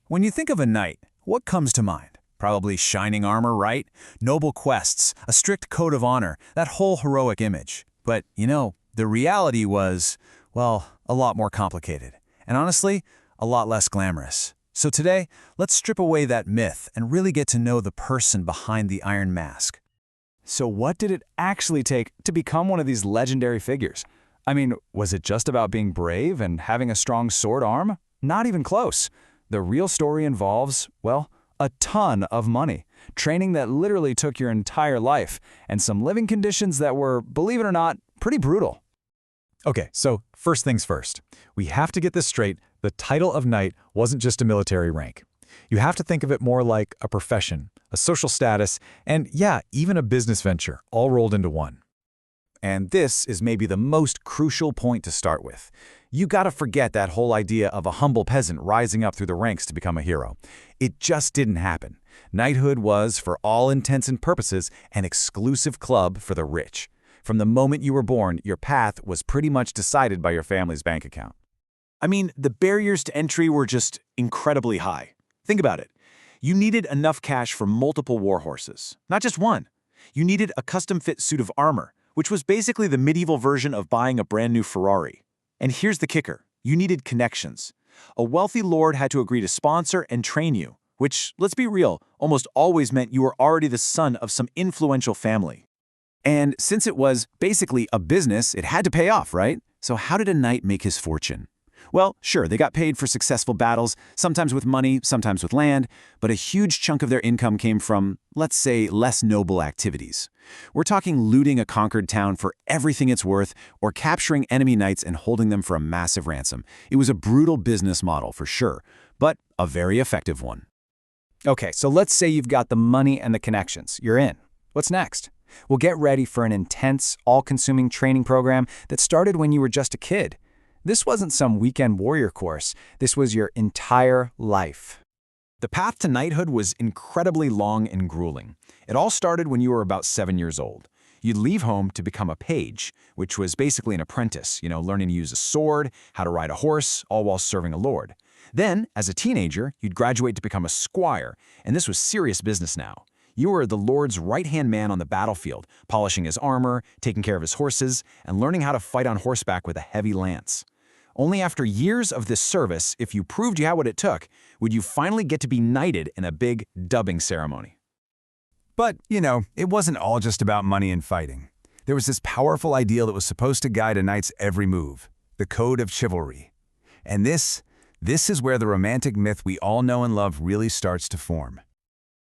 When you think of a knight, what comes to mind? Probably shining armor, right? Noble quests, a strict code of honor, that whole heroic image. But, the reality was, well, a lot more complicated. And honestly, a lot less glamorous. So today, let's strip away that myth and really get to know the person behind the Iron Mask. So what did it actually take to become one of these legendary figures? I mean, was it just about being brave and having a strong sword arm? Not even close. The real story involves, well, a ton of money, training that literally took your entire life, and some living conditions that were, believe it or not, pretty brutal. Okay, so first things first. We have to get this straight. The title of knight wasn't just a military rank. You have to think of it more like a profession, a social status, and yeah, even a business venture, all rolled into one. And this is maybe the most crucial point to start with. You gotta forget that whole idea of a humble peasant rising up through the ranks to become a hero. It just didn't happen. Knighthood was, for all intents and purposes, an exclusive club for the rich. From the moment you were born, your path was pretty much decided by your family's bank account. I mean, the barriers to entry were just incredibly high. Think about it. You needed enough cash for multiple war horses, not just one. You needed a custom-fit suit of armor, which was basically the medieval version of buying a brand new Ferrari. And here's the kicker. You needed connections. A wealthy lord had to agree to sponsor and train you, which, let's be real, almost always meant you were already the son of some influential family. And since it was basically a business, it had to pay off, right? So how did a knight make his fortune? Well, sure, they got paid for successful battles, sometimes with money, sometimes with land, but a huge chunk of their income came from, let's say, less noble activities. We're talking looting a conquered town for everything it's worth, or capturing enemy knights and holding them for a massive ransom. It was a brutal business model, for sure, but a very effective one. Okay, so let's say you've got the money and the connections. You're in. What's next? Well, get ready for an intense, all-consuming training program that started when you were just a kid. This wasn't some weekend warrior course. This was your entire life. The path to knighthood was incredibly long and grueling. It all started when you were about 7 years old. You'd leave home to become a page, which was basically an apprentice, learning to use a sword, how to ride a horse, all while serving a lord. Then, as a teenager, you'd graduate to become a squire, and this was serious business now. You were the lord's right-hand man on the battlefield, polishing his armor, taking care of his horses, and learning how to fight on horseback with a heavy lance. Only after years of this service, if you proved you had what it took, would you finally get to be knighted in a big dubbing ceremony. But, it wasn't all just about money and fighting. There was this powerful ideal that was supposed to guide a knight's every move, the code of chivalry. And this is where the romantic myth we all know and love really starts to form.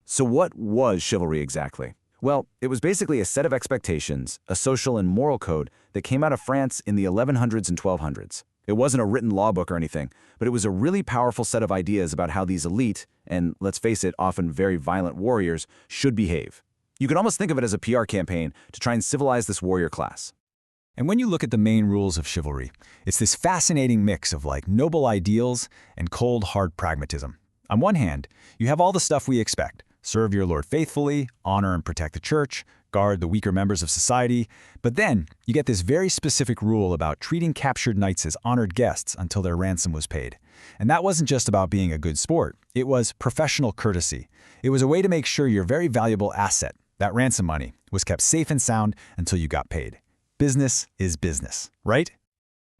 So what was chivalry exactly? Well, it was basically a set of expectations, a social and moral code that came out of France in the 1100s and 1200s. It wasn't a written law book or anything, but it was a really powerful set of ideas about how these elite, and let's face it, often very violent warriors, should behave. You could almost think of it as a PR campaign to try and civilize this warrior class. And when you look at the main rules of chivalry, it's this fascinating mix of noble ideals and cold, hard pragmatism. On one hand, you have all the stuff we expect. Serve your lord faithfully, honor and protect the church, guard the weaker members of society. But then, you get this very specific rule about treating captured knights as honored guests until their ransom was paid. And that wasn't just about being a good sport. It was professional courtesy. It was a way to make sure your very valuable asset, that ransom money, was kept safe and sound until you got paid. Business is business, right?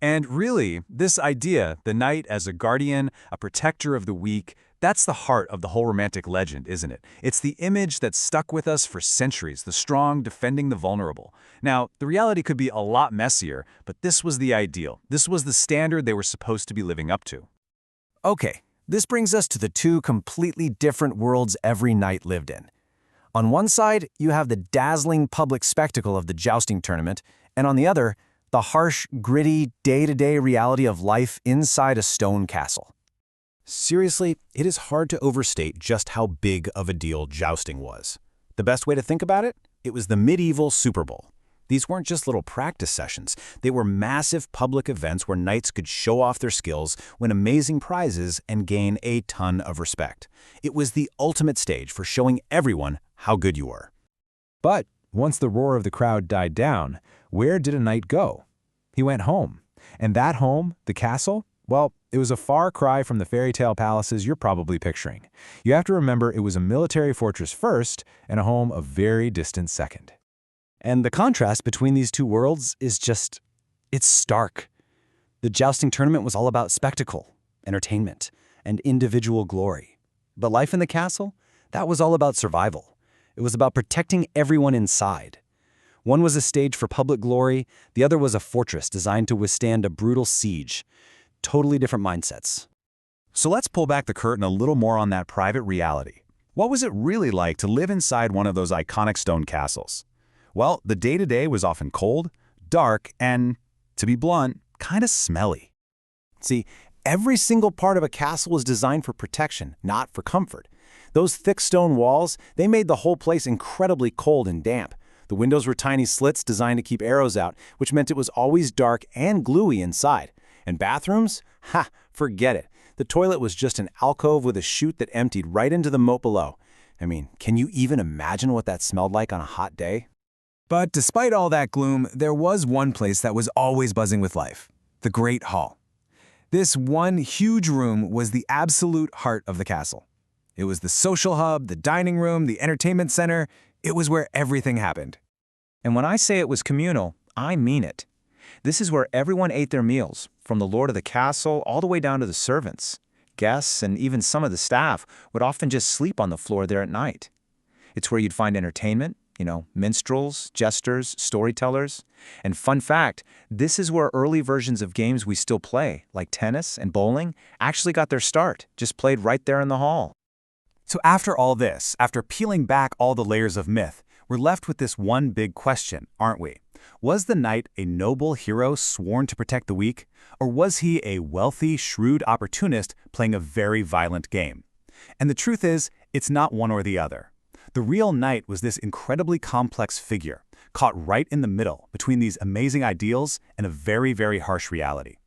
And really, this idea, the knight as a guardian, a protector of the weak, that's the heart of the whole romantic legend, isn't it? It's the image that's stuck with us for centuries, the strong defending the vulnerable. Now, the reality could be a lot messier, but this was the ideal. This was the standard they were supposed to be living up to. Okay, this brings us to the two completely different worlds every knight lived in. On one side, you have the dazzling public spectacle of the jousting tournament, and on the other, the harsh, gritty, day-to-day reality of life inside a stone castle. Seriously, it is hard to overstate just how big of a deal jousting was. The best way to think about it? It was the medieval Super Bowl. These weren't just little practice sessions. They were massive public events where knights could show off their skills, win amazing prizes, and gain a ton of respect. It was the ultimate stage for showing everyone how good you were. But once the roar of the crowd died down, where did a knight go? He went home. And that home, the castle, Well, it was a far cry from the fairy tale palaces you're probably picturing. You have to remember it was a military fortress first and a home a very distant second. And the contrast between these two worlds is it's stark. The jousting tournament was all about spectacle, entertainment, and individual glory. But life in the castle, that was all about survival. It was about protecting everyone inside. One was a stage for public glory, the other was a fortress designed to withstand a brutal siege. Totally different mindsets. So let's pull back the curtain a little more on that private reality. What was it really like to live inside one of those iconic stone castles? Well, the day-to-day was often cold, dark, and, to be blunt, kind of smelly. See, every single part of a castle was designed for protection, not for comfort. Those thick stone walls, they made the whole place incredibly cold and damp. The windows were tiny slits designed to keep arrows out, which meant it was always dark and gluey inside. And bathrooms? Ha, forget it. The toilet was just an alcove with a chute that emptied right into the moat below. I mean, can you even imagine what that smelled like on a hot day? But despite all that gloom, there was one place that was always buzzing with life: the Great Hall. This one huge room was the absolute heart of the castle. It was the social hub, the dining room, the entertainment center. It was where everything happened. And when I say it was communal, I mean it. This is where everyone ate their meals, from the lord of the castle all the way down to the servants. Guests and even some of the staff would often just sleep on the floor there at night. It's where you'd find entertainment, minstrels, jesters, storytellers. And fun fact, this is where early versions of games we still play, like tennis and bowling, actually got their start, just played right there in the hall. So after all this, after peeling back all the layers of myth, we're left with this one big question, aren't we? Was the knight a noble hero sworn to protect the weak, or was he a wealthy, shrewd opportunist playing a very violent game? And the truth is, it's not one or the other. The real knight was this incredibly complex figure, caught right in the middle between these amazing ideals and a very, very harsh reality.